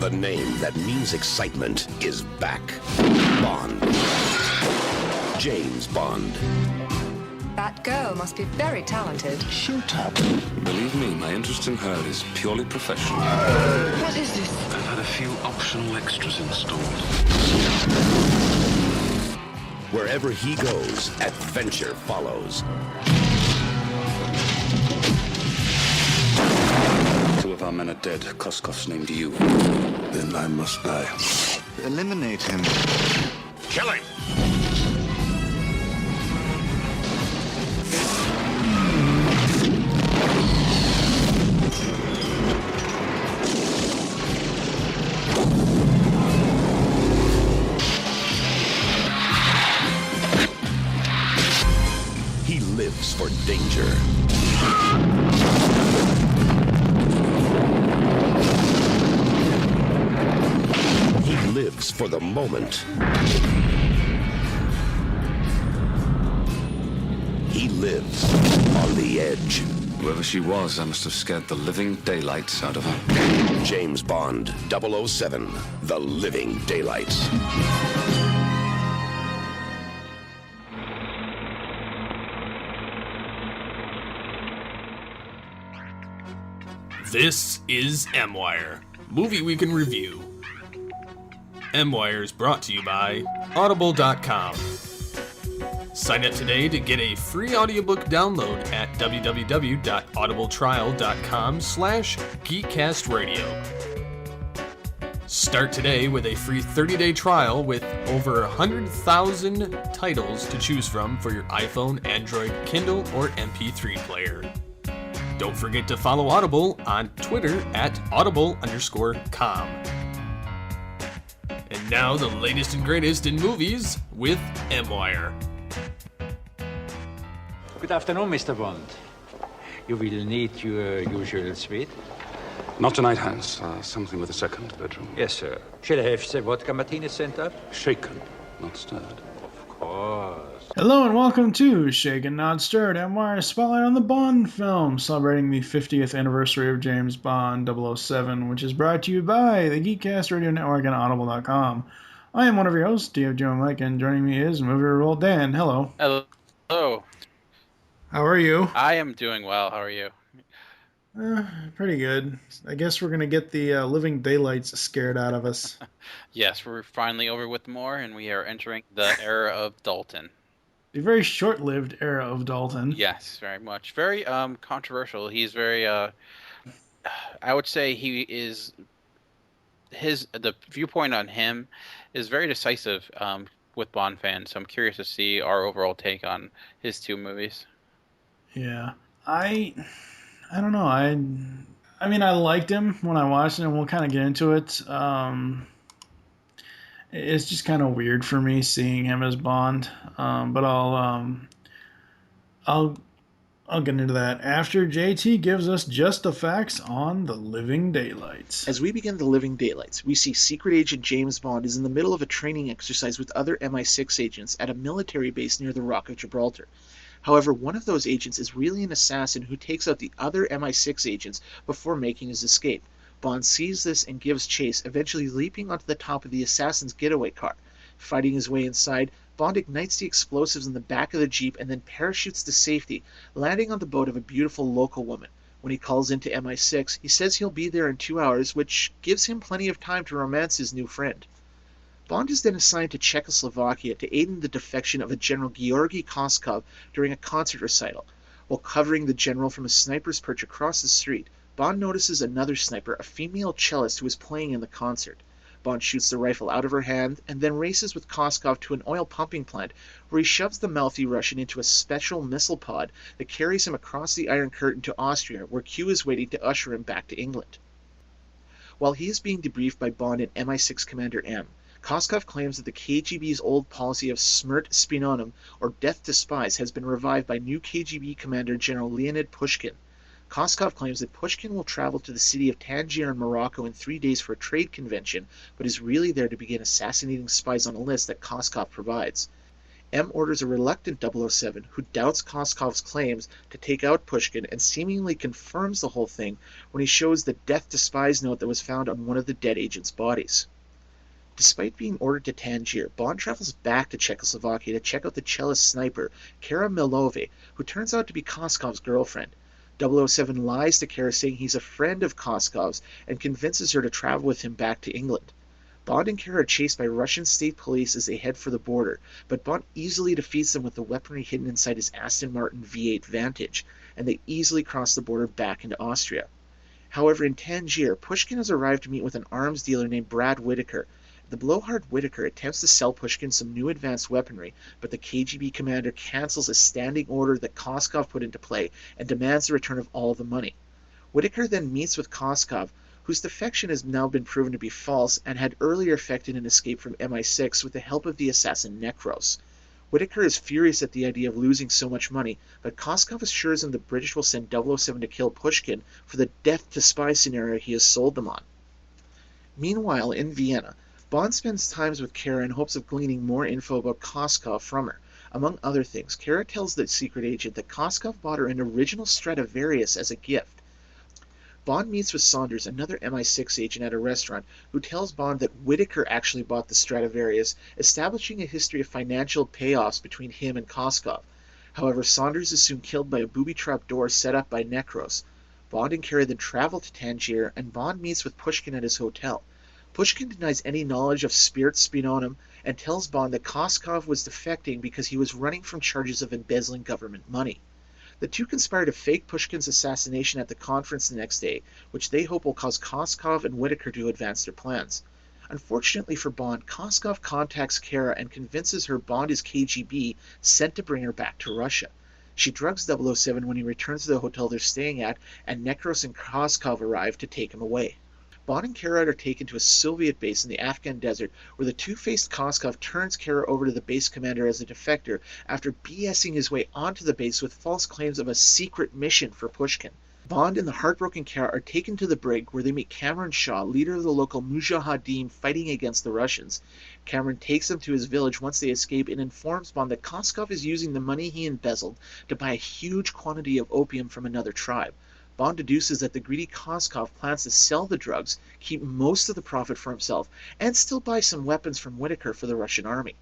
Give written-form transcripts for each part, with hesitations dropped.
The name that means excitement is back. Bond. James Bond. That girl must be very talented. Shut up. Believe me, my interest in her is purely professional. What is this? I've had a few optional extras installed. Wherever he goes, adventure follows. Two of our men are dead. Koskov's named you. Then I must die. Eliminate him. Kill him! He lives for danger. He lives for the moment. He lives on the edge. Whoever she was, I must have scared the living daylights out of her. James Bond, 007, The Living Daylights. This is M-Wire, Movie Week in Review. M-Wire is brought to you by Audible.com. Sign up today to get a free audiobook download at www.audibletrial.com/geekcastradio. Start today with a free 30-day trial with over 100,000 titles to choose from for your iPhone, Android, Kindle, or MP3 player. Don't forget to follow Audible on Twitter at audible_com. And now the latest and greatest in movies with M-Wire. Good afternoon, Mr. Bond. You will need your usual suite. Not tonight, Hans. Something with a second bedroom. Yes, sir. Shall I have the vodka martini sent up? Shaken, not stirred. Of course. Hello and welcome to Shaken Not Stirred, M-Wire Spotlight on the Bond film, celebrating the 50th anniversary of James Bond 007, which is brought to you by the Geekcast Radio Network and Audible.com. I am one of your hosts, D.F. Joe Mike, and joining me is Movie Revolt Dan. Hello. Hello. How are you? I am doing well. How are you? Pretty good. I guess we're going to get the living daylights scared out of us. Yes, we're finally over with more, and we are entering the era of Dalton. A very short-lived era of Dalton. Yes, very much. Very controversial. He's very, I would say he is, the viewpoint on him is very decisive with Bond fans, so I'm curious to see our overall take on his two movies. Yeah. I don't know. I mean, I liked him when I watched it, and we'll kind of get into it. It's just kind of weird for me seeing him as Bond, but I'll get into that after JT gives us just the facts on The Living Daylights. As we begin The Living Daylights, we see Secret Agent James Bond is in the middle of a training exercise with other MI6 agents at a military base near the Rock of Gibraltar. However, one of those agents is really an assassin who takes out the other MI6 agents before making his escape. Bond sees this and gives chase, eventually leaping onto the top of the assassin's getaway car. Fighting his way inside, Bond ignites the explosives in the back of the Jeep and then parachutes to safety, landing on the boat of a beautiful local woman. When he calls into MI6, he says he'll be there in 2 hours, which gives him plenty of time to romance his new friend. Bond is then assigned to Czechoslovakia to aid in the defection of a General Georgy Koskov during a concert recital. While covering the general from a sniper's perch across the street, Bond notices another sniper, a female cellist who is playing in the concert. Bond shoots the rifle out of her hand and then races with Koskov to an oil pumping plant where he shoves the mouthy Russian into a special missile pod that carries him across the Iron Curtain to Austria, where Q is waiting to usher him back to England. While he is being debriefed by Bond and MI6 Commander M, Koskov claims that the KGB's old policy of smrt spionem, or death to spies, has been revived by new KGB Commander General Leonid Pushkin. Koskov claims that Pushkin will travel to the city of Tangier in Morocco in 3 days for a trade convention, but is really there to begin assassinating spies on a list that Koskov provides. M orders a reluctant 007, who doubts Koskov's claims, to take out Pushkin and seemingly confirms the whole thing when he shows the death to spies note that was found on one of the dead agent's bodies. Despite being ordered to Tangier, Bond travels back to Czechoslovakia to check out the cellist sniper, Kara Milove, who turns out to be Koskov's girlfriend. 007 lies to Kara, saying he's a friend of Koskov's, and convinces her to travel with him back to England. Bond and Kara are chased by Russian state police as they head for the border, but Bond easily defeats them with the weaponry hidden inside his Aston Martin V8 Vantage, and they easily cross the border back into Austria. However, in Tangier, Pushkin has arrived to meet with an arms dealer named Brad Whitaker. The blowhard Whitaker attempts to sell Pushkin some new advanced weaponry, but the KGB commander cancels a standing order that Koskov put into play and demands the return of all the money. Whitaker then meets with Koskov, whose defection has now been proven to be false and had earlier effected an escape from MI6 with the help of the assassin Necros. Whitaker is furious at the idea of losing so much money, but Koskov assures him the British will send 007 to kill Pushkin for the death to spy scenario he has sold them on. Meanwhile, in Vienna, Bond spends time with Kara in hopes of gleaning more info about Koskov from her. Among other things, Kara tells the secret agent that Koskov bought her an original Stradivarius as a gift. Bond meets with Saunders, another MI6 agent, at a restaurant, who tells Bond that Whitaker actually bought the Stradivarius, establishing a history of financial payoffs between him and Koskov. However, Saunders is soon killed by a booby-trap door set up by Necros. Bond and Kara then travel to Tangier, and Bond meets with Pushkin at his hotel. Pushkin denies any knowledge of spirit spionum and tells Bond that Koskov was defecting because he was running from charges of embezzling government money. The two conspire to fake Pushkin's assassination at the conference the next day, which they hope will cause Koskov and Whitaker to advance their plans. Unfortunately for Bond, Koskov contacts Kara and convinces her Bond is KGB, sent to bring her back to Russia. She drugs 007 when he returns to the hotel they're staying at, and Necros and Koskov arrive to take him away. Bond and Kara are taken to a Soviet base in the Afghan desert, where the two-faced Koskov turns Kara over to the base commander as a defector after BSing his way onto the base with false claims of a secret mission for Pushkin. Bond and the heartbroken Kara are taken to the brig, where they meet Cameron Shaw, leader of the local Mujahideen fighting against the Russians. Cameron takes them to his village once they escape and informs Bond that Koskov is using the money he embezzled to buy a huge quantity of opium from another tribe. Bond deduces that the greedy Koskov plans to sell the drugs, keep most of the profit for himself, and still buy some weapons from Whitaker for the Russian army.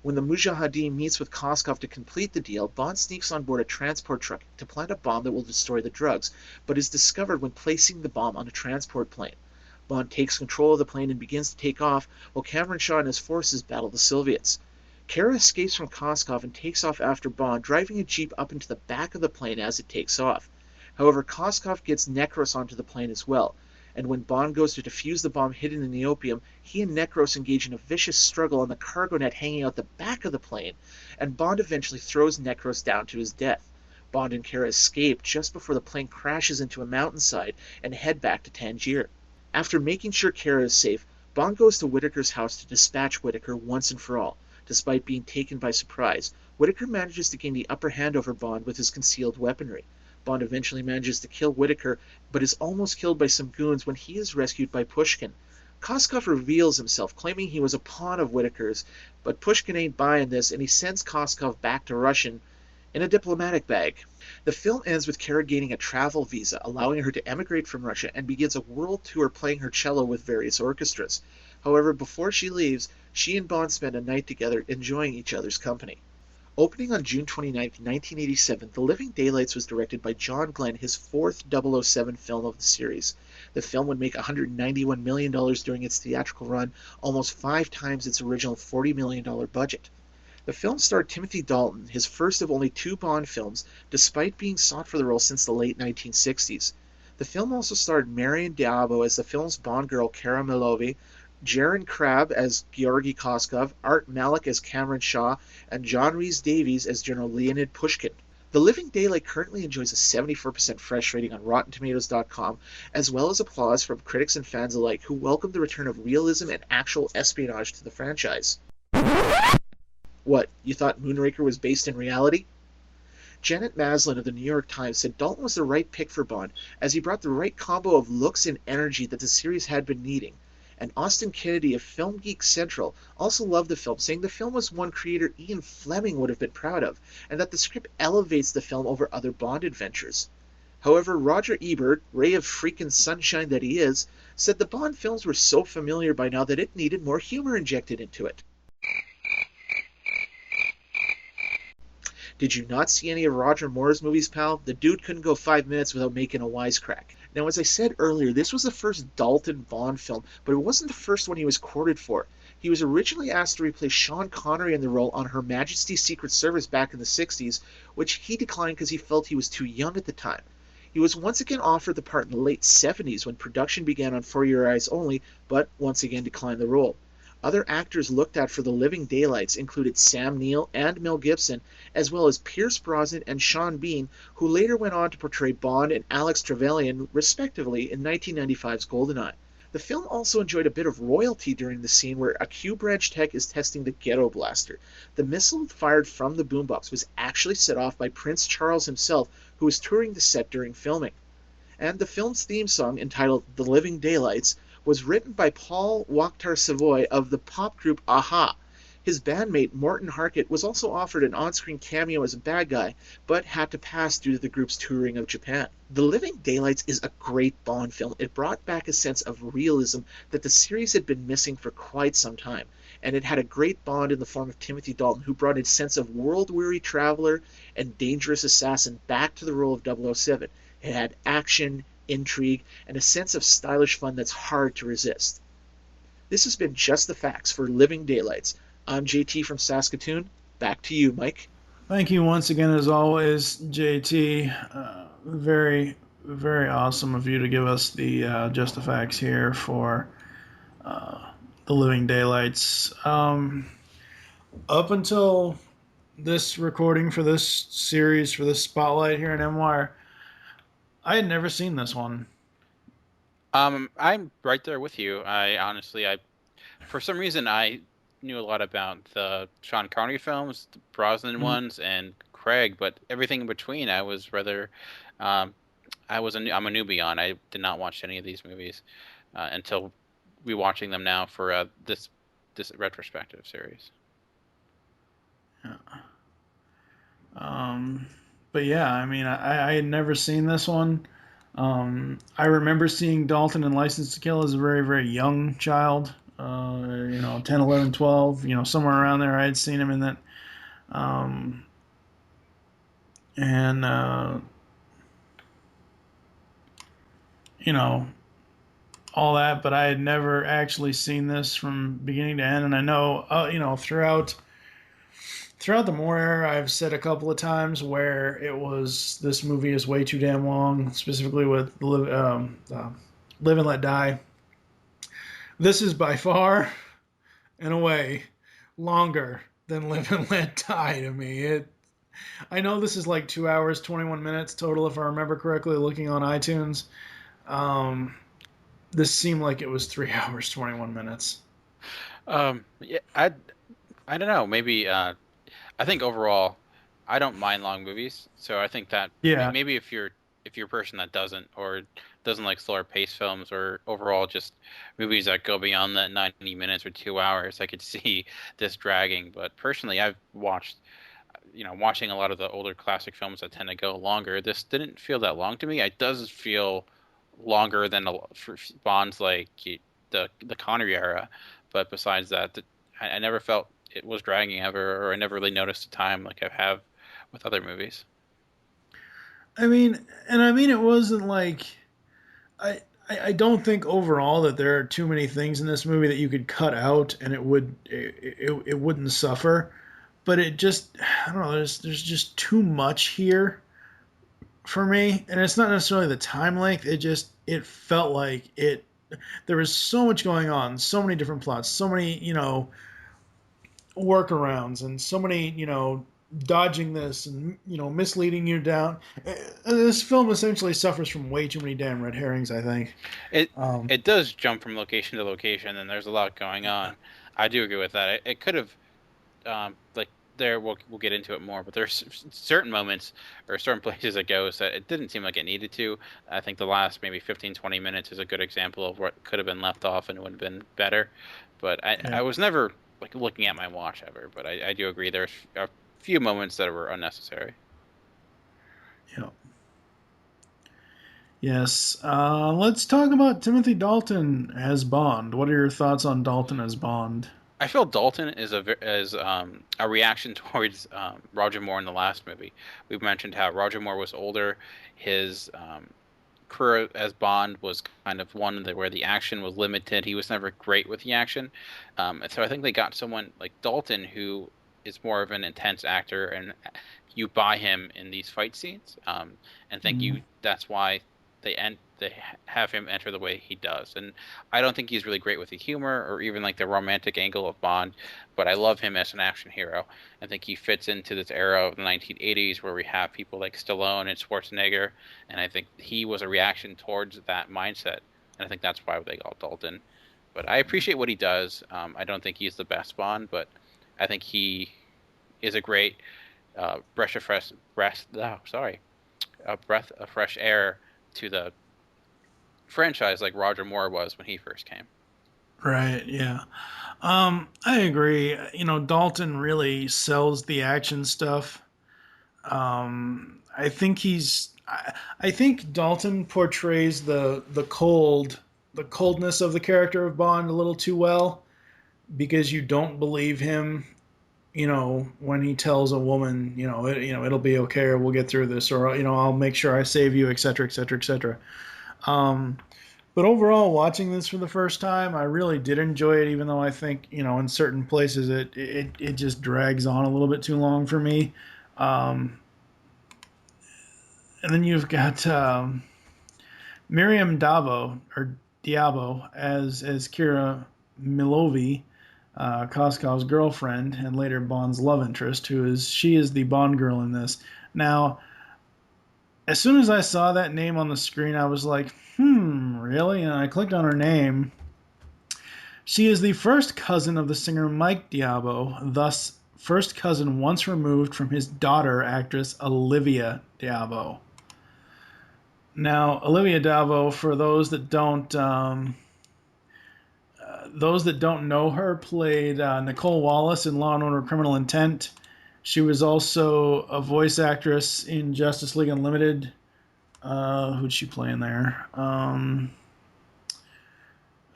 When the Mujahideen meets with Koskov to complete the deal, Bond sneaks on board a transport truck to plant a bomb that will destroy the drugs, but is discovered when placing the bomb on a transport plane. Bond takes control of the plane and begins to take off, while Cameron Shaw and his forces battle the Soviets. Kara escapes from Koskov and takes off after Bond, driving a jeep up into the back of the plane as it takes off. However, Koskov gets Necros onto the plane as well, and when Bond goes to defuse the bomb hidden in the opium, he and Necros engage in a vicious struggle on the cargo net hanging out the back of the plane, and Bond eventually throws Necros down to his death. Bond and Kara escape just before the plane crashes into a mountainside and head back to Tangier. After making sure Kara is safe, Bond goes to Whitaker's house to dispatch Whitaker once and for all. Despite being taken by surprise, Whitaker manages to gain the upper hand over Bond with his concealed weaponry. Bond eventually manages to kill Whitaker, but is almost killed by some goons when he is rescued by Pushkin. Koskov reveals himself, claiming he was a pawn of Whitaker's, but Pushkin ain't buying this, and he sends Koskov back to Russian in a diplomatic bag. The film ends with Kara gaining a travel visa, allowing her to emigrate from Russia, and begins a world tour playing her cello with various orchestras. However, before she leaves, she and Bond spend a night together, enjoying each other's company. Opening on June 29, 1987, The Living Daylights was directed by John Glenn, his fourth 007 film of the series. The film would make $191 million during its theatrical run, almost 5 times its original $40 million budget. The film starred Timothy Dalton, his first of only 2 Bond films, despite being sought for the role since the late 1960s. The film also starred Marion Diabo as the film's Bond girl Kara Milove, Jaron Crabb as Georgy Koskov, Art Malik as Cameron Shaw, and John Rhys-Davies as General Leonid Pushkin. The Living Daylight currently enjoys a 74% fresh rating on RottenTomatoes.com, as well as applause from critics and fans alike who welcome the return of realism and actual espionage to the franchise. What, you thought Moonraker was based in reality? Janet Maslin of the New York Times said Dalton was the right pick for Bond, as he brought the right combo of looks and energy that the series had been needing. And Austin Kennedy of Film Geek Central also loved the film, saying the film was one creator Ian Fleming would have been proud of, and that the script elevates the film over other Bond adventures. However, Roger Ebert, ray of freaking sunshine that he is, said the Bond films were so familiar by now that it needed more humor injected into it. Did you not see any of Roger Moore's movies, pal? The dude couldn't go 5 minutes without making a wisecrack. Now, as I said earlier, this was the first Dalton Bond film, but it wasn't the first one he was courted for. He was originally asked to replace Sean Connery in the role on Her Majesty's Secret Service back in the 60s, which he declined because he felt he was too young at the time. He was once again offered the part in the late 70s when production began on For Your Eyes Only, but once again declined the role. Other actors looked at for The Living Daylights included Sam Neill and Mel Gibson, as well as Pierce Brosnan and Sean Bean, who later went on to portray Bond and Alex Trevelyan, respectively, in 1995's GoldenEye. The film also enjoyed a bit of royalty during the scene where a Q-branch tech is testing the Ghetto Blaster. The missile fired from the boombox was actually set off by Prince Charles himself, who was touring the set during filming. And the film's theme song, entitled The Living Daylights, was written by Paul Wakhtar-Savoy of the pop group Aha. His bandmate Morton Harkett was also offered an on-screen cameo as a bad guy, but had to pass due to the group's touring of Japan. The Living Daylights is a great Bond film. It brought back a sense of realism that the series had been missing for quite some time, and it had a great Bond in the form of Timothy Dalton, who brought a sense of world-weary traveler and dangerous assassin back to the role of 007. It had action, intrigue, and a sense of stylish fun that's hard to resist. This has been Just the Facts for Living Daylights. I'm JT from Saskatoon. Back to you, Mike. Thank you once again, as always, JT. Very, very awesome of you to give us the Just the Facts here for The Living Daylights. Up until this recording for this series, for this spotlight here in MWire, I had never seen this one. I'm right there with you. I for some reason, I knew a lot about the Sean Connery films, the Brosnan ones, and Craig, but everything in between, I was rather, I'm a newbie on. I did not watch any of these movies until rewatching them now for this retrospective series. Yeah. But yeah, I mean, I had never seen this one. I remember seeing Dalton in License to Kill as a very, very young child. 10, 11, 12, somewhere around there I had seen him in that. All that, but I had never actually seen this from beginning to end. And I know, throughout the Moore era, I've said a couple of times where this movie is way too damn long, specifically with Live and Let Die. This is by far and away longer than Live and Let Die to me. I know this is like 2 hours, 21 minutes total, if I remember correctly, looking on iTunes. This seemed like it was 3 hours, 21 minutes. Yeah, I don't know. Maybe I think overall, I don't mind long movies. So I think that maybe if you're a person that doesn't like slower pace films or overall just movies that go beyond that 90 minutes or 2 hours, I could see this dragging. But personally, I've watching a lot of the older classic films that tend to go longer. This didn't feel that long to me. It does feel longer than for Bonds like the Connery era. But besides that, I never felt it was dragging ever, or I never really noticed the time like I have with other movies. I mean, it wasn't like I don't think overall that there are too many things in this movie that you could cut out and it wouldn't suffer, but it just, I don't know, there's just too much here for me, and it's not necessarily the time length. It felt like there was so much going on, so many different plots, so many workarounds, and so many dodging this and misleading you down. This film essentially suffers from way too many damn red herrings, I think. It does jump from location to location, and there's a lot going on. I do agree with that. It could have there we'll get into it more, but there's certain moments or certain places it goes that it didn't seem like it needed to. I think the last maybe 15, 20 minutes is a good example of what could have been left off and it would have been better. But I was never like looking at my watch ever, but I do agree there's a few moments that were unnecessary. Yeah. Yes. Let's talk about Timothy Dalton as Bond. What are your thoughts on Dalton as Bond? I feel Dalton is a reaction towards Roger Moore in the last movie. We've mentioned how Roger Moore was older. His career as Bond was kind of one where the action was limited. He was never great with the action. And so I think they got someone like Dalton who is more of an intense actor, and you buy him in these fight scenes. And think that's why they have him enter the way he does. And I don't think he's really great with the humor or even like the romantic angle of Bond, but I love him as an action hero. I think he fits into this era of the 1980s where we have people like Stallone and Schwarzenegger, and I think he was a reaction towards that mindset. And I think that's why they got Dalton. But I appreciate what he does. I don't think he's the best Bond, but I think he is a great breath of fresh air to the franchise like Roger Moore was when he first came. Right, yeah. I agree. You know, Dalton really sells the action stuff. I think I think Dalton portrays the coldness of the character of Bond a little too well, because you don't believe him, you know, when he tells a woman, it'll be okay, or we'll get through this, or, I'll make sure I save you, etc., etc., etc. But overall, watching this for the first time, I really did enjoy it, even though I think, in certain places it just drags on a little bit too long for me. And then you've got Miriam Diabo as Kira Milovi, Koskov's girlfriend and later Bond's love interest, she is the Bond girl in this. Now, as soon as I saw that name on the screen, I was like, really? And I clicked on her name. She is the first cousin of the singer Mike Diabo, thus first cousin once removed from his daughter, actress Olivia Diabo. Now, Olivia Diabo, for those that don't know her, played Nicole Wallace in Law & Order Criminal Intent. She was also a voice actress in Justice League Unlimited. Who'd she play in there?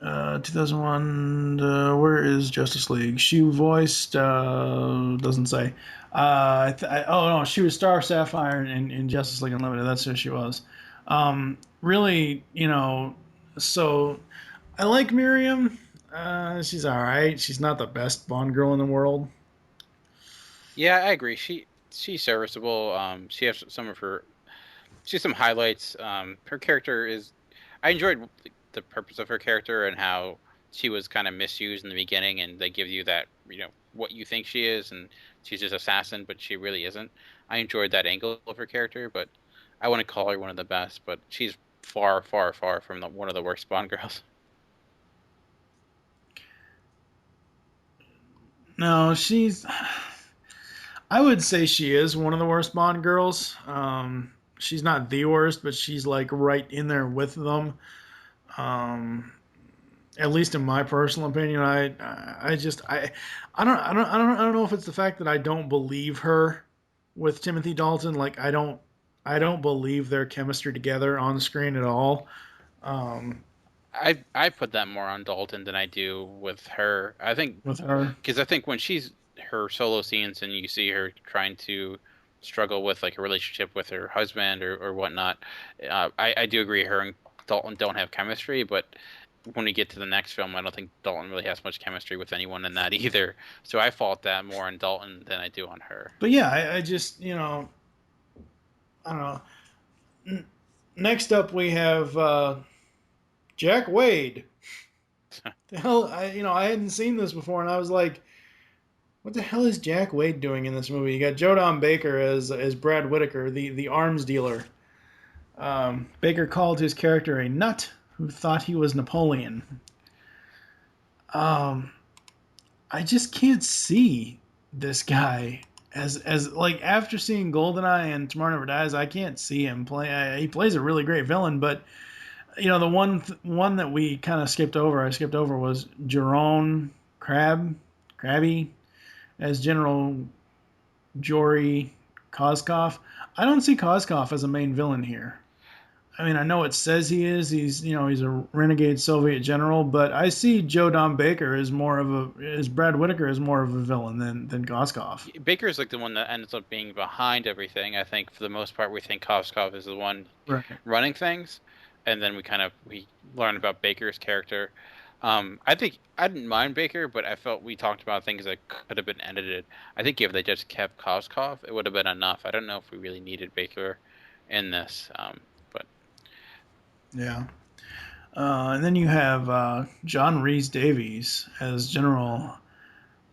2001, where is Justice League? She voiced, doesn't say. She was Star Sapphire in Justice League Unlimited. That's who she was. Really, so I like Miriam. She's all right. She's not the best Bond girl in the world. Yeah, I agree. She's serviceable. She has some highlights. Her character is. I enjoyed the purpose of her character and how she was kind of misused in the beginning, and they give you that what you think she is, and she's just assassin, but she really isn't. I enjoyed that angle of her character, but I wouldn't call her one of the best. But she's far, far, far from one of the worst Bond girls. No, I would say she is one of the worst Bond girls. She's not the worst, but she's like right in there with them. At least in my personal opinion, I don't know if it's the fact that I don't believe her with Timothy Dalton. Like I don't believe their chemistry together on screen at all. I put that more on Dalton than I do with her. I think with her, because I think when she's her solo scenes and you see her trying to struggle with like a relationship with her husband or whatnot, I do agree her and Dalton don't have chemistry. But when we get to the next film, I don't think Dalton really has much chemistry with anyone in that either. So I fault that more on Dalton than I do on her. But yeah, I just I don't know. Next up, we have Jack Wade. The hell, I hadn't seen this before, and I was like, what the hell is Jack Wade doing in this movie? You got Joe Don Baker as Brad Whitaker, the arms dealer. Baker called his character a nut who thought he was Napoleon. I just can't see this guy as like after seeing Goldeneye and Tomorrow Never Dies, I can't see him play. He plays a really great villain, but the one that we kind of skipped over, I skipped over, was Jerome Krabby as General Jory Kozkov. I don't see Kozkov as a main villain here. I mean, I know it says he is. He's a renegade Soviet general, but I see Joe Don Baker as Brad Whitaker as more of a villain than Kozkov. Baker's like the one that ends up being behind everything. I think for the most part, we think Koskov is the one running things, and then we learn about Baker's character. I think I didn't mind Baker, but I felt we talked about things that could have been edited. I think if they just kept Koskov, it would have been enough. I don't know if we really needed Baker in this, but yeah. And then you have John Rhys Davies as General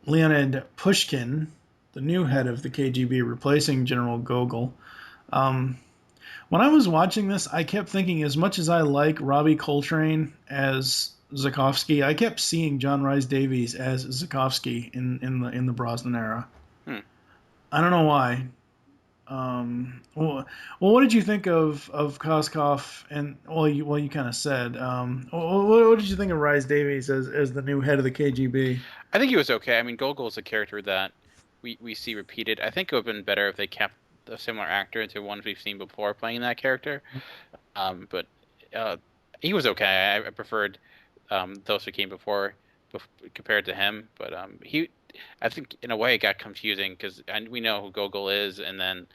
Leonid Pushkin, the new head of the KGB, replacing General Gogol. When I was watching this, I kept thinking, as much as I like Robbie Coltrane as Zukovsky, I kept seeing John Rhys Davies as Zukovsky in the Brosnan era. I don't know why. Well, what did you think of Koskov? And you kind of said. What did you think of Rhys Davies as the new head of the KGB? I think he was okay. I mean, Gogol is a character that we see repeated. I think it would have been better if they kept a similar actor to ones we've seen before playing that character. But he was okay. I preferred those who came before compared to him. But I think in a way it got confusing because we know who Gogol is, and then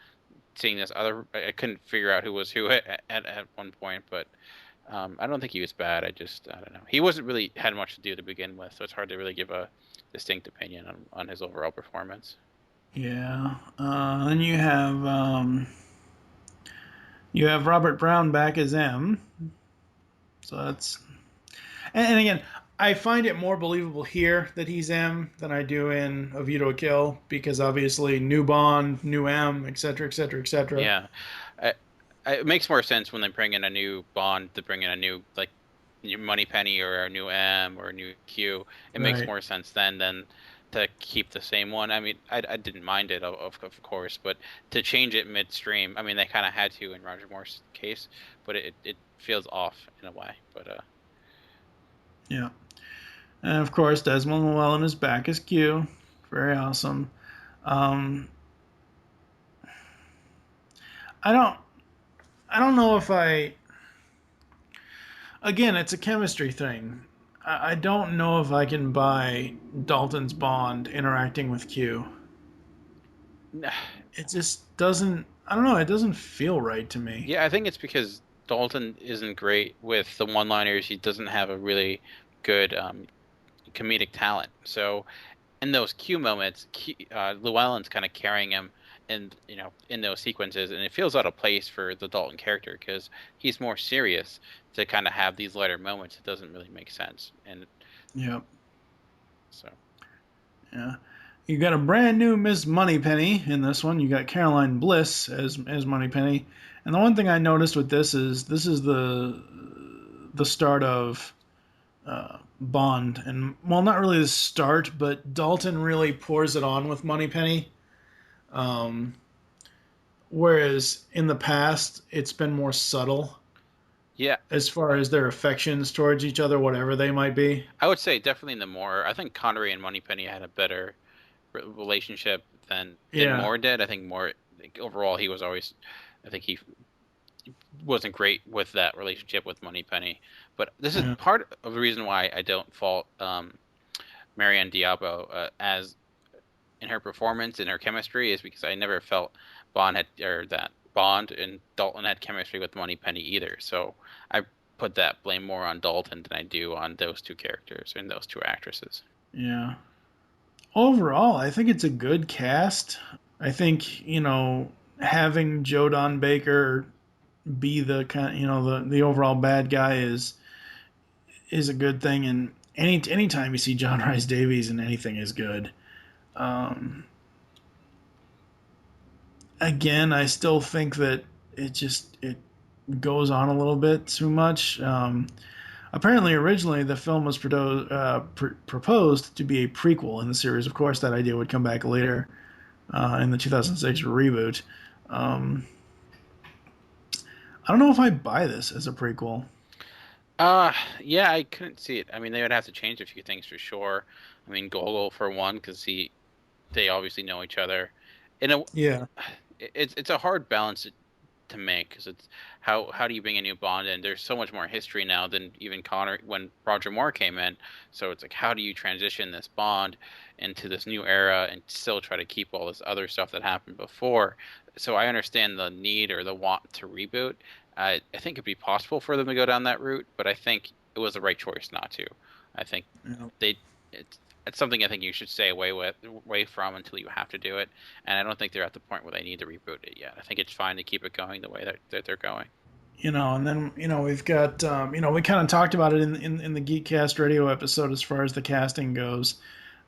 seeing this other, I couldn't figure out who was who at one point. But I don't think he was bad. I don't know. He wasn't really had much to do to begin with, so it's hard to really give a distinct opinion on his overall performance. Yeah. Then you have Robert Brown back as M. So that's, and again, I find it more believable here that he's M than I do in A View to a Kill, because obviously new Bond, new M, etc., etc., etc. Yeah, it makes more sense when they bring in a new Bond to bring in a new Moneypenny or a new M or a new Q. It makes more sense then than to keep the same one. I mean, I didn't mind it, of course, but to change it midstream, I mean, they kind of had to in Roger Moore's case, but it feels off in a way. But yeah. And of course, Desmond Llewellyn is back as Q. Very awesome. I don't know if again, it's a chemistry thing. I don't know if I can buy Dalton's Bond interacting with Q. It just doesn't, I don't know, it doesn't feel right to me. Yeah, I think it's because Dalton isn't great with the one-liners. He doesn't have a really good comedic talent. So in those Q moments, Llewellyn's kind of carrying him in those sequences, and it feels out of place for the Dalton character because he's more serious. To kind of have these lighter moments, it doesn't really make sense. And yep. So yeah, you got a brand new Miss Moneypenny in this one. You got Caroline Bliss as Moneypenny, and the one thing I noticed with this is the start of Bond, and well, not really the start, but Dalton really pours it on with Moneypenny. Whereas in the past, it's been more subtle. Yeah. As far as their affections towards each other, whatever they might be. I would say definitely in the Moore. I think Connery and Moneypenny had a better relationship than Moore did. I think Moore, overall, he was always, I think he wasn't great with that relationship with Moneypenny. But this is part of the reason why I don't fault Marianne Diabo as in her performance and her chemistry is because I never felt that Bond and Dalton had chemistry with Moneypenny either. So I put that blame more on Dalton than I do on those two characters and those two actresses. Yeah. Overall, I think it's a good cast. I think, having Joe Don Baker be the kind, the overall bad guy is a good thing, and anytime you see John Rhys Davies in anything is good. Again, I still think that it goes on a little bit too much. Apparently, originally, the film was proposed to be a prequel in the series. Of course, that idea would come back later. in the 2006 reboot. I don't know if I buy this as a prequel. Yeah, I couldn't see it. I mean, they would have to change a few things for sure. I mean, Gogol for one, because they obviously know each other. In a, Yeah. it's a hard balance to make because it's how do you bring a new Bond in? There's so much more history now than even Connor when Roger Moore came in. So it's like how do you transition this Bond into this new era and still try to keep all this other stuff that happened before? So I understand the need or the want to reboot. I think it'd be possible for them to go down that route, but I think it was the right choice not to. I think Yeah. they it's something I think you should stay away from until you have to do it. And I don't think they're at the point where they need to reboot it yet. I think it's fine to keep it going the way that they're going. And then we've got we kind of talked about it in the Geekcast radio episode as far as the casting goes.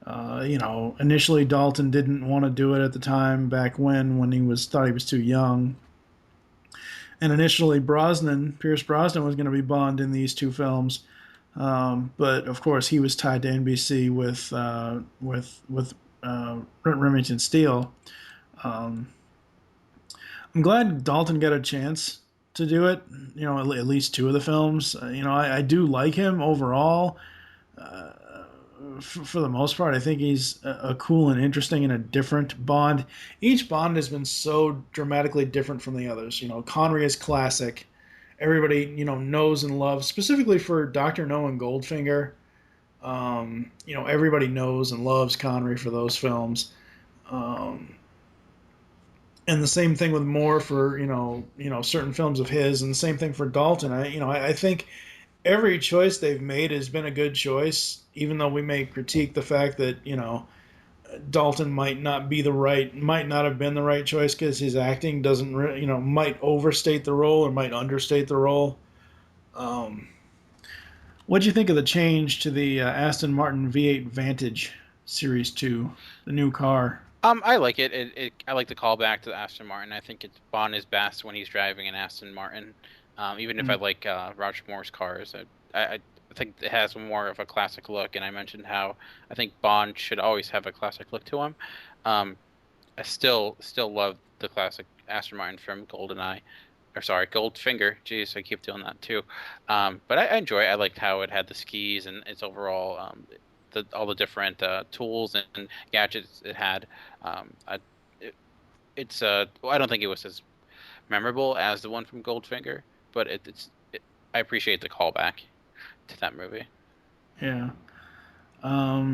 Initially Dalton didn't want to do it at the time back when he thought he was too young. And initially Pierce Brosnan was going to be Bond in these two films. But of course, he was tied to NBC with Remington Steele. I'm glad Dalton got a chance to do it. At least two of the films. I do like him overall. For the most part, I think he's a cool and interesting and a different Bond. Each Bond has been so dramatically different from the others. Connery is classic. Everybody, knows and loves, specifically for Dr. No and Goldfinger. Everybody knows and loves Connery for those films. And the same thing with Moore for, certain films of his, and the same thing for Dalton. I think every choice they've made has been a good choice, even though we may critique the fact that, Dalton might not have been the right choice because his acting doesn't, might overstate the role or might understate the role. What do you think of the change to the Aston Martin V8 Vantage Series 2, the new car? I like it. I like the callback to the Aston Martin. I think it's Bond is best when he's driving an Aston Martin. Even if I like Roger Moore's cars, I think it has more of a classic look. And I mentioned how I think Bond should always have a classic look to him. I still love the classic Aston Martin from GoldenEye, or sorry, Goldfinger. Jeez, I keep doing that too. But I enjoy it. I liked how it had the skis and its overall all the different tools and gadgets it had. I don't think it was as memorable as the one from Goldfinger, but I appreciate the callback to that movie. Yeah. All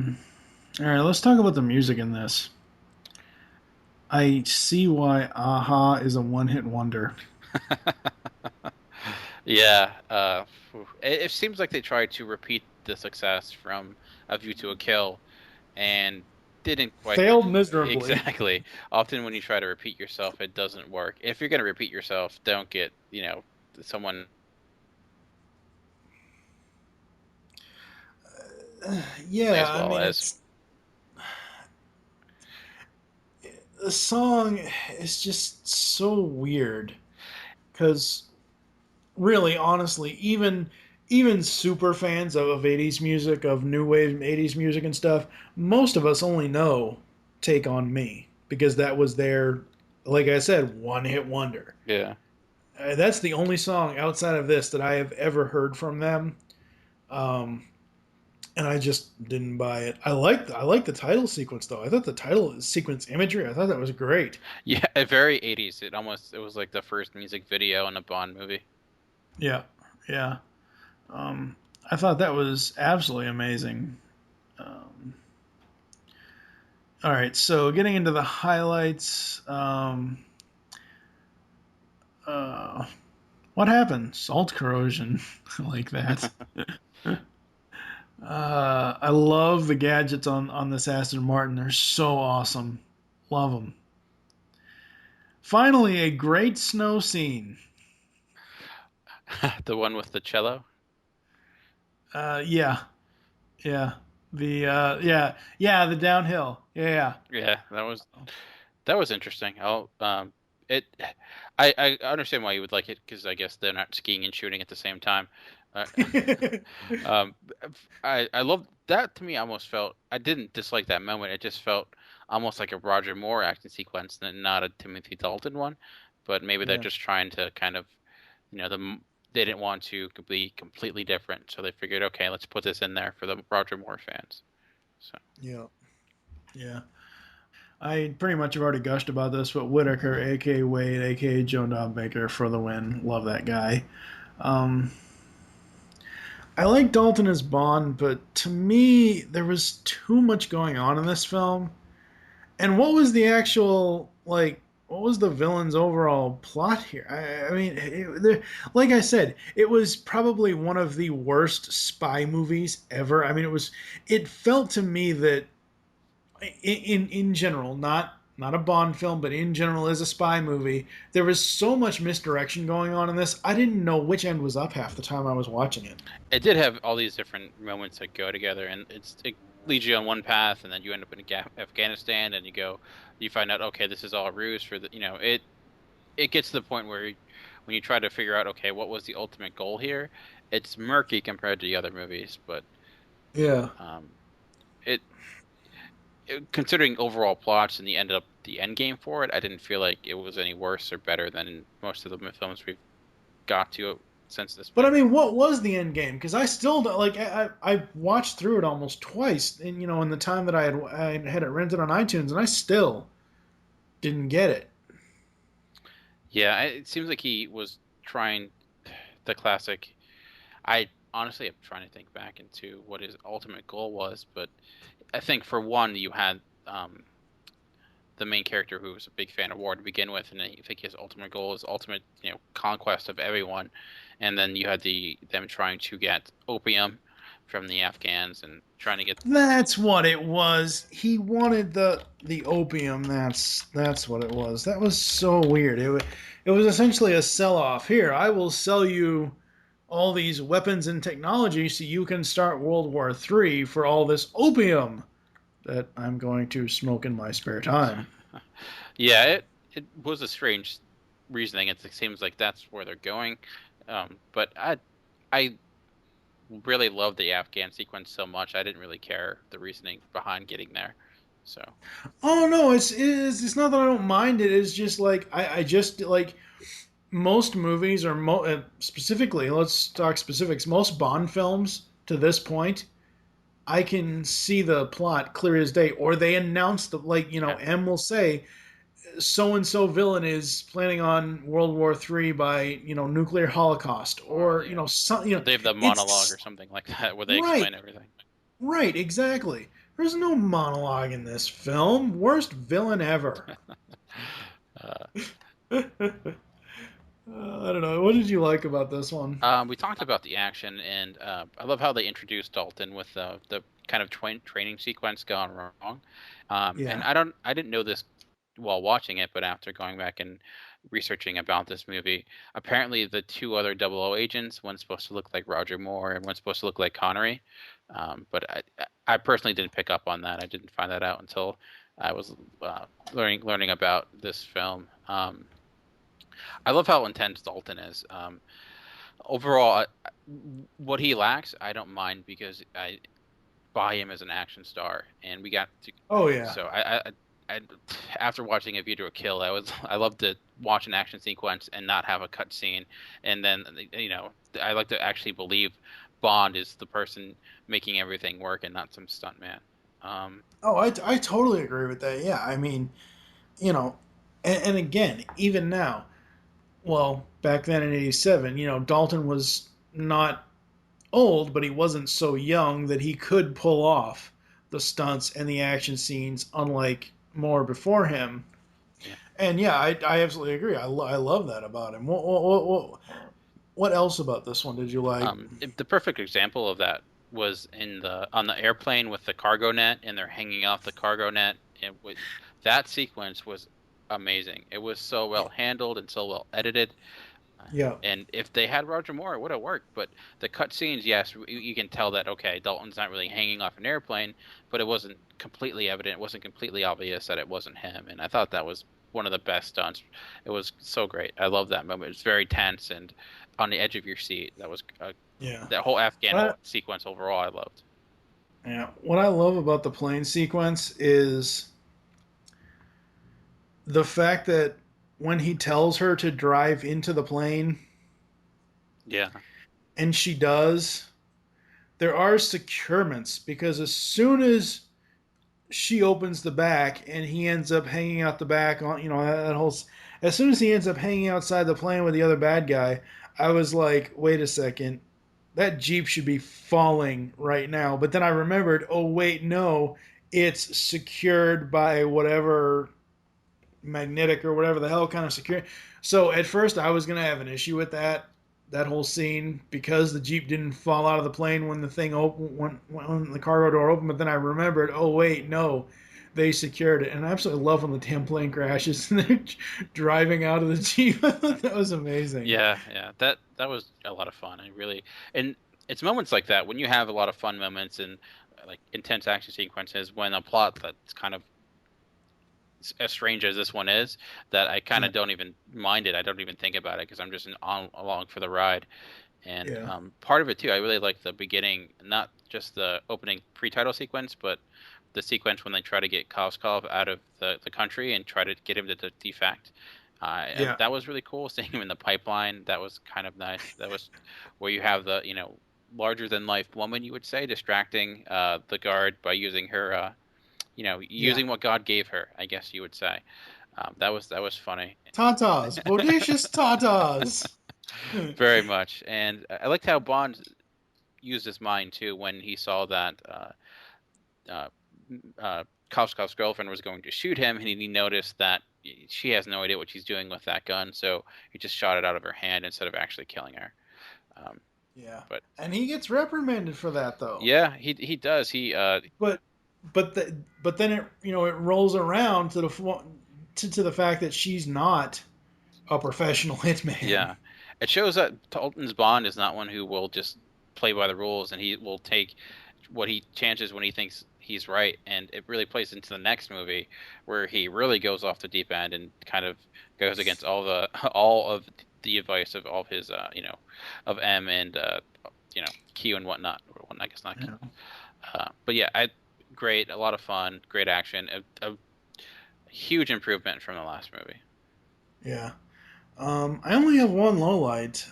right, let's talk about the music in this. I see why Aha is a one-hit wonder. Yeah. It seems like they tried to repeat the success from A View to a Kill and didn't quite. Failed miserably. Exactly. Often when you try to repeat yourself, it doesn't work. If you're going to repeat yourself, don't get, someone. Yeah, the song is just so weird because really, honestly, even super fans of 80s music, of new wave 80s music and stuff, most of us only know Take On Me because that was their, like I said, one-hit wonder. Yeah. That's the only song outside of this that I have ever heard from them. And I just didn't buy it. I like the title sequence though. I thought the title sequence imagery, I thought that was great. Yeah, very 80s. It was like the first music video in a Bond movie. Yeah. I thought that was absolutely amazing. All right, so getting into the highlights. What happened? Salt corrosion. I like that. I love the gadgets on this Aston Martin. They're so awesome. Love them. Finally, a great snow scene. The one with the cello? Yeah. The downhill. Yeah. Yeah, that was interesting. I understand why you would like it because I guess they're not skiing and shooting at the same time. I love that. To me, I almost felt I didn't dislike that moment. It just felt almost like a Roger Moore action sequence, and not a Timothy Dalton one. But maybe they're Yeah. just trying to kind of, they didn't want to be completely different, so they figured, okay, let's put this in there for the Roger Moore fans. So Yeah. Yeah. I pretty much have already gushed about this, but Whitaker, aka Wade, aka Joe Don Baker, for the win. Love that guy. Um, I like Dalton as Bond, but to me, there was too much going on in this film. And what was the actual, like, what was the villain's overall plot here? I mean, like I said, it was probably one of the worst spy movies ever. I mean, it felt to me that in general, not a Bond film, but in general as a spy movie, there was so much misdirection going on in this. I didn't know which end was up half the time I was watching it. it did have all these different moments that go together, and it leads you on one path, and then you end up in Afghanistan, and you find out, okay, this is all a ruse for the, it gets to the point where when you try to figure out, okay, what was the ultimate goal here, it's murky compared to the other movies, but Yeah. it considering overall plots and the end game for it, I didn't feel like it was any worse or better than most of the films we've got to since this. But I mean, what was the end game? Because I still like I watched through it almost twice, in in the time that I had it rented on iTunes, and I still didn't get it. Yeah, it seems like he was trying the classic. I honestly am trying to think back into what his ultimate goal was, but I think for one, you had the main character who was a big fan of war to begin with, and I think his ultimate goal is ultimate, conquest of everyone, and then you had them trying to get opium from the Afghans and trying to get. That's what it was. He wanted the opium. That's what it was. That was so weird. It was essentially a sell off. Here, I will sell you all these weapons and technology so you can start World War III for all this opium that I'm going to smoke in my spare time. Yeah, it was a strange reasoning. It seems like that's where they're going, but I really loved the Afghan sequence so much. I didn't really care the reasoning behind getting there. So. Oh no, it's not that I don't mind it. It's just like I just like most movies or specifically, let's talk specifics. Most Bond films to this point, I can see the plot clear as day, or they announce M will say so and so villain is planning on World War III by nuclear holocaust, or they have the monologue or something like that where they explain everything. Right, exactly. There's no monologue in this film. Worst villain ever. I don't know. What did you like about this one? We talked about the action, and I love how they introduced Dalton with the kind of training sequence gone wrong. And I didn't know this while watching it, but after going back and researching about this movie, apparently the two other 00 agents, one's supposed to look like Roger Moore and one's supposed to look like Connery. But I personally didn't pick up on that. I didn't find that out until I was learning about this film. I love how intense Dalton is. Overall, what he lacks, I don't mind because I buy him as an action star, and we got to. Oh yeah. So I after watching A View to a Kill, I love to watch an action sequence and not have a cut scene, and then I like to actually believe Bond is the person making everything work and not some stuntman. I totally agree with that. Yeah, I mean, and again, even now. Well, back then in '87, Dalton was not old, but he wasn't so young that he could pull off the stunts and the action scenes, unlike Moore before him. Yeah. And yeah, I absolutely agree. I love that about him. What else about this one did you like? The perfect example of that was on the airplane with the cargo net, and they're hanging off the cargo net. And that sequence was amazing. It was so well handled and so well edited. Yeah. And if they had Roger Moore, it would have worked. But the cut scenes, yes, you can tell that, okay, Dalton's not really hanging off an airplane, but it wasn't completely evident. It wasn't completely obvious that it wasn't him. And I thought that was one of the best stunts. It was so great. I love that moment. It was very tense and on the edge of your seat. That was that whole Afghan sequence overall I loved. Yeah. What I love about the plane sequence is the fact that when he tells her to drive into the plane, Yeah. and she does, there are securements because as soon as she opens the back and he ends up hanging out the back on, that whole, as soon as he ends up hanging outside the plane with the other bad guy, I was like, wait a second, that Jeep should be falling right now. But then I remembered, oh wait, no, it's secured by whatever magnetic or whatever the hell kind of security. So at first I was gonna have an issue with that whole scene because the Jeep didn't fall out of the plane when the thing opened, when the cargo door opened. But then I remembered, oh wait, no, they secured it. And I absolutely love when the damn plane crashes and they're driving out of the Jeep. That was amazing. Yeah, yeah. That was a lot of fun. And it's moments like that when you have a lot of fun moments and like intense action sequences when a plot that's kind of as strange as this one is, that I kind of don't even mind it. I don't even think about it because I'm just along for the ride. And part of it too, I really like the beginning, not just the opening pre-title sequence, but the sequence when they try to get Koskov out of the country and try to get him to defect. And that was really cool, seeing him in the pipeline. That was kind of nice. That was where you have the larger than life woman, you would say, distracting the guard by using her. Using what God gave her, I guess you would say. That was funny. Tatas, bodacious tatas. Very much, and I liked how Bond used his mind too when he saw that Koskov's girlfriend was going to shoot him, and he noticed that she has no idea what she's doing with that gun, so he just shot it out of her hand instead of actually killing her. And he gets reprimanded for that though. Yeah, he does. But then it rolls around to the fact that she's not a professional hitman. Yeah, it shows that Dalton's Bond is not one who will just play by the rules, and he will take what he chances when he thinks he's right, and it really plays into the next movie where he really goes off the deep end and kind of goes against all of the advice of all of his of M and Q and whatnot. I guess not Q. But yeah, great, a lot of fun, great action, a huge improvement from the last movie. Yeah. I only have one lowlight.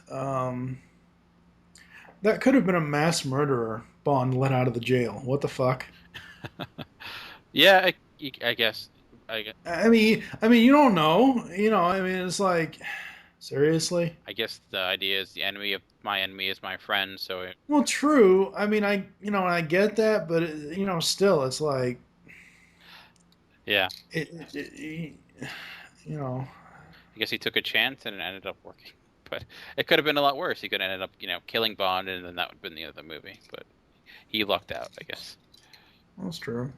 That could have been a mass murderer Bond let out of the jail. What the fuck? Yeah, I guess. I mean, you don't know. It's like, seriously? I guess the idea is the enemy of my enemy is my friend, so... Well, true. I mean, I get that, but, still, it's like... Yeah. I guess he took a chance and it ended up working. But it could have been a lot worse. He could have ended up, killing Bond, and then that would have been the end of the movie. But he lucked out, I guess. That's true.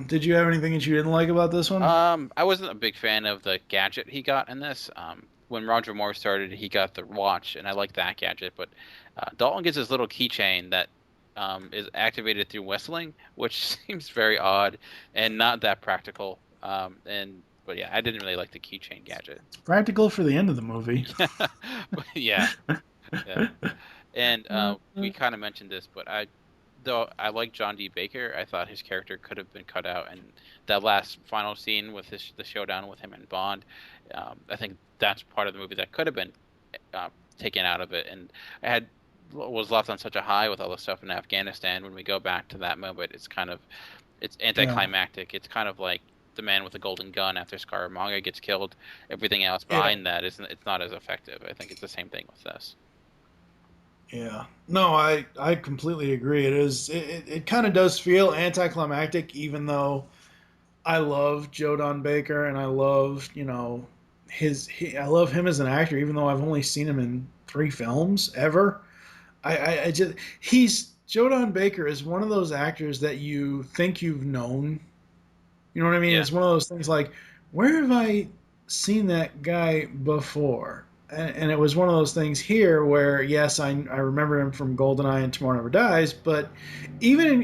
Did you have anything that you didn't like about this one? I wasn't a big fan of the gadget he got in this. When Roger Moore started, he got the watch, and I like that gadget. But Dalton gets this little keychain that is activated through whistling, which seems very odd and not that practical. But yeah, I didn't really like the keychain gadget. Practical for the end of the movie. Yeah. And we kind of mentioned this, but though I like John D. Baker, I thought his character could have been cut out. And that last final scene with the showdown with him and Bond, I think that's part of the movie that could have been taken out of it. And I was left on such a high with all the stuff in Afghanistan. When we go back to that moment, it's anticlimactic. Yeah. It's kind of like the man with the golden gun after Scaramanga gets killed. Everything else behind that it's not as effective. I think it's the same thing with this. Yeah. No, I completely agree. It is. It kind of does feel anticlimactic, even though I love Joe Don Baker and I love I love him as an actor, even though I've only seen him in 3 films ever. Joe Don Baker is one of those actors that you think you've known. You know what I mean? Yeah. It's one of those things like, where have I seen that guy before? And it was one of those things here where, yes, I remember him from GoldenEye and Tomorrow Never Dies, but even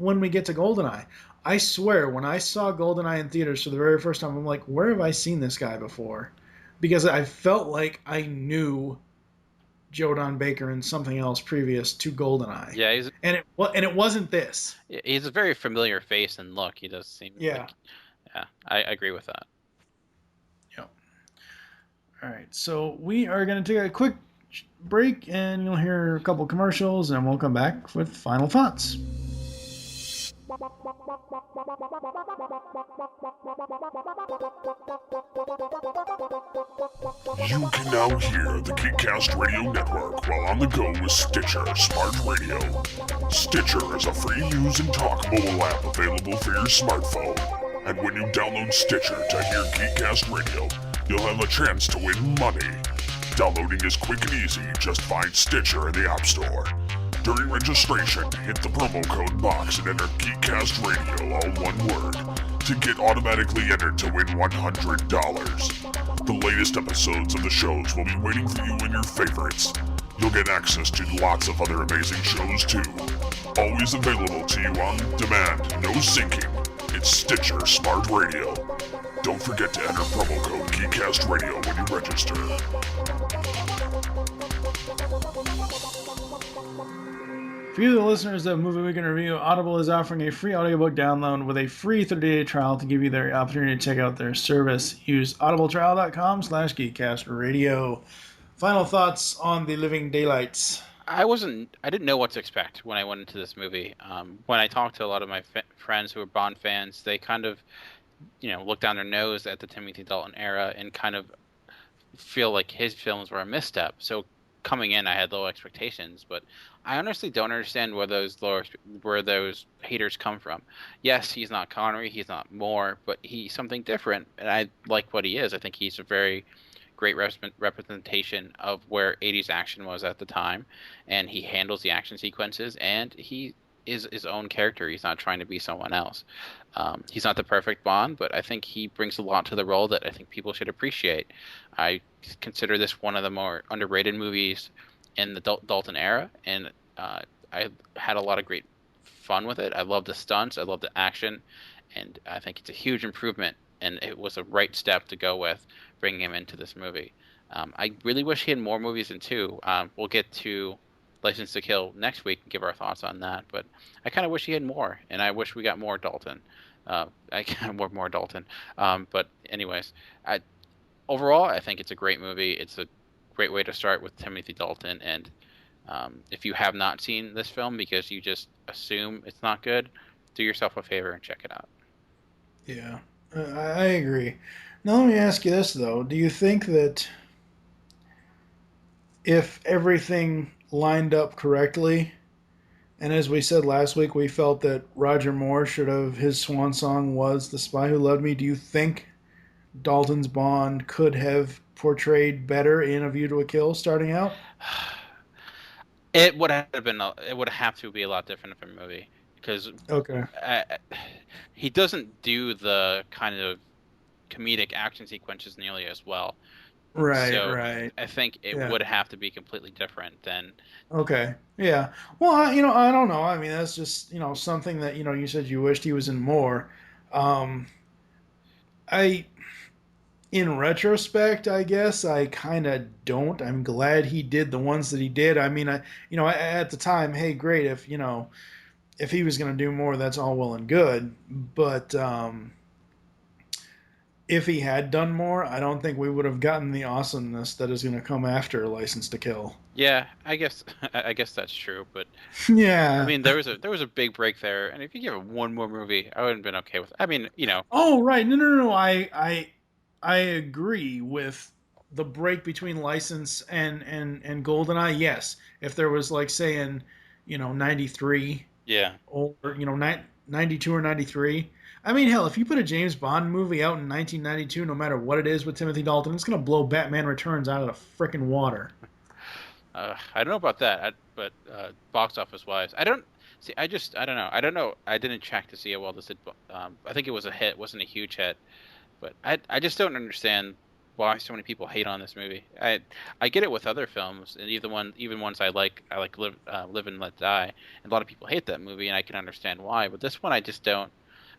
when we get to GoldenEye, I swear when I saw GoldenEye in theaters for the very first time, I'm like, where have I seen this guy before? Because I felt like I knew Joe Don Baker in something else previous to GoldenEye. Yeah, And it wasn't this. he's a very familiar face and look. He does seem Yeah. yeah, I agree with that. Yep. All right, so we are going to take a quick break, and you'll hear a couple commercials, and we'll come back with final thoughts. You can now hear the Geekcast Radio Network while on the go with Stitcher Smart Radio. Stitcher is a free use and talk mobile app available for your smartphone. And when you download Stitcher to hear Geekcast Radio, you'll have a chance to win money. Downloading is quick and easy. Just find Stitcher in the App Store. During registration, hit the promo code box and enter Geekcast Radio, all one word, to get automatically entered to win $100. The latest episodes of the shows will be waiting for you in your favorites. You'll get access to lots of other amazing shows too. Always available to you on demand, no syncing. It's Stitcher Smart Radio. Don't forget to enter promo code Geekcast Radio when you register. For you, the listeners of Movie Weekend Review, Audible is offering a free audiobook download with a free 30-day trial to give you the opportunity to check out their service. Use audibletrial.com/geekcastradio. Final thoughts on The Living Daylights. I didn't know what to expect when I went into this movie. When I talked to a lot of my friends who are Bond fans, they kind of, look down their nose at the Timothy Dalton era and kind of feel like his films were a misstep. So coming in, I had low expectations, but I honestly don't understand where those haters come from. Yes, he's not Connery, he's not Moore, but he's something different, and I like what he is. I think he's a very great representation of where 80s action was at the time, and he handles the action sequences, and he is his own character. He's not trying to be someone else. He's not the perfect Bond, but I think he brings a lot to the role that I think people should appreciate. I consider this one of the more underrated movies in the Dalton era, and I had a lot of great fun with it. I love the stunts, I love the action, and I think it's a huge improvement, and it was a right step to go with bringing him into this movie. I really wish he had more movies than two. We'll get to License to Kill next week and give our thoughts on that, but I kind of wish he had more, and I wish we got more Dalton. More Dalton. But anyways, overall, I think it's a great movie. It's a great way to start with Timothy Dalton, and if you have not seen this film because you just assume it's not good, do yourself a favor and check it out. Yeah, I agree. Now let me ask you this, though. Do you think that if everything lined up correctly, and as we said last week, we felt that Roger Moore his swan song was The Spy Who Loved Me, do you think Dalton's Bond could have portrayed better in A View to a Kill starting out? It would have to be a lot different of a movie, because he doesn't do the kind of comedic action sequences nearly as well. Right. I think it would have to be completely different than. Okay. Yeah. Well, I don't know. I mean, that's just, something that, you said you wished he was in more. In retrospect, I guess I kind of don't. I'm glad he did the ones that he did. I mean, at the time, hey, great. If he was going to do more, that's all well and good. But, if he had done more, I don't think we would have gotten the awesomeness that is going to come after License to Kill. Yeah, I guess that's true, but yeah, I mean there was a big break there, and if you give it one more movie, I would have been okay with it. I mean, Oh right, no. I agree with the break between License and GoldenEye. Yes, if there was like saying, 93. Yeah. Or 92 or 93. I mean, hell, if you put a James Bond movie out in 1992, no matter what it is with Timothy Dalton, it's going to blow Batman Returns out of the frickin' water. I don't know about that, but box office wise, I don't know. I don't know. I didn't check to see how well this did. I think it was a hit. It wasn't a huge hit, but I just don't understand why so many people hate on this movie. I get it with other films, and even ones I like Live and Let Die. And a lot of people hate that movie, and I can understand why. But this one, I just don't.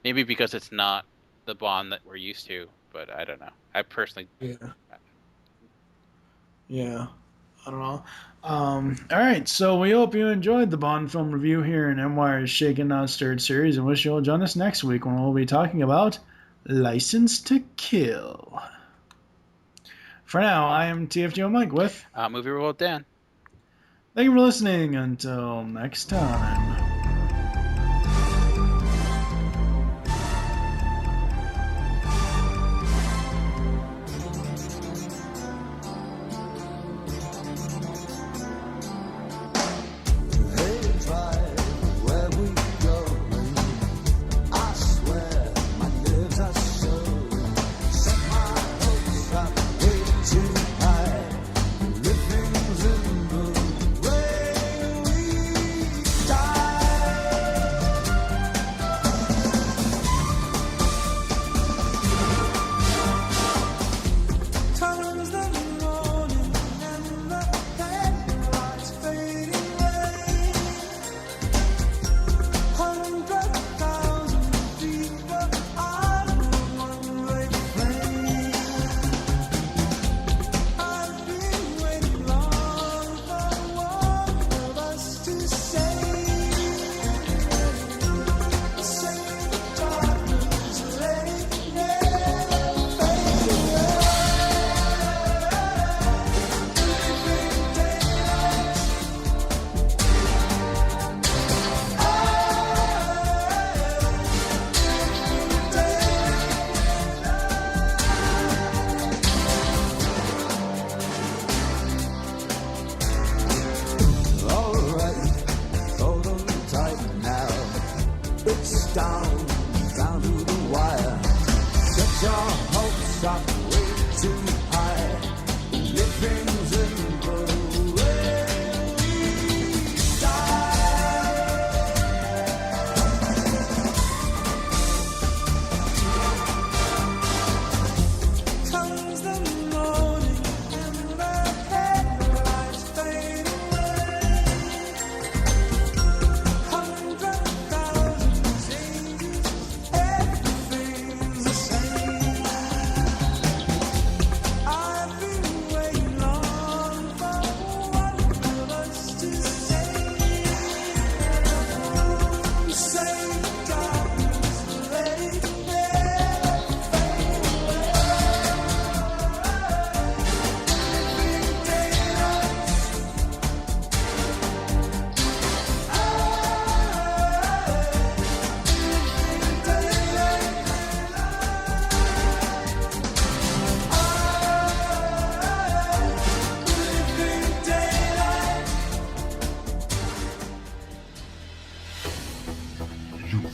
Maybe because it's not the Bond that we're used to, but I don't know. I personally. Yeah. I don't know. All right, so we hope you enjoyed the Bond film review here in MWire's Shaken Not Stirred series, and wish you'll join us next week when we'll be talking about License to Kill. For now, I am TFGO Mike with Movie World Dan. Thank you for listening. Until next time.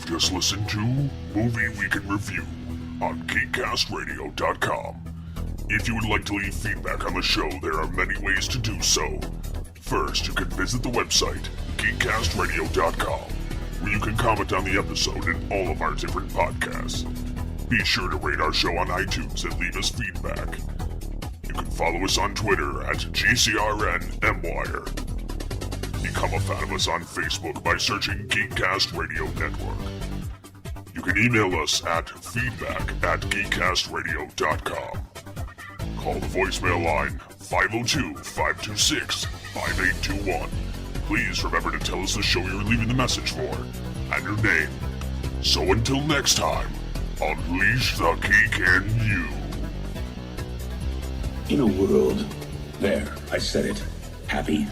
Just listen to Movie Week in Review on GeekCastRadio.com. If you would like to leave feedback on the show, there are many ways to do so. First, you can visit the website, GeekCastRadio.com, where you can comment on the episode and all of our different podcasts. Be sure to rate our show on iTunes and leave us feedback. You can follow us on Twitter at GCRN MWire. Become a fan of us on Facebook by searching Geekcast Radio Network. You can email us at feedback@geekcastradio.com. Call the voicemail line 502-526-5821. Please remember to tell us the show you're leaving the message for and your name. So until next time, unleash the geek in you. In a world, there, I said it, happy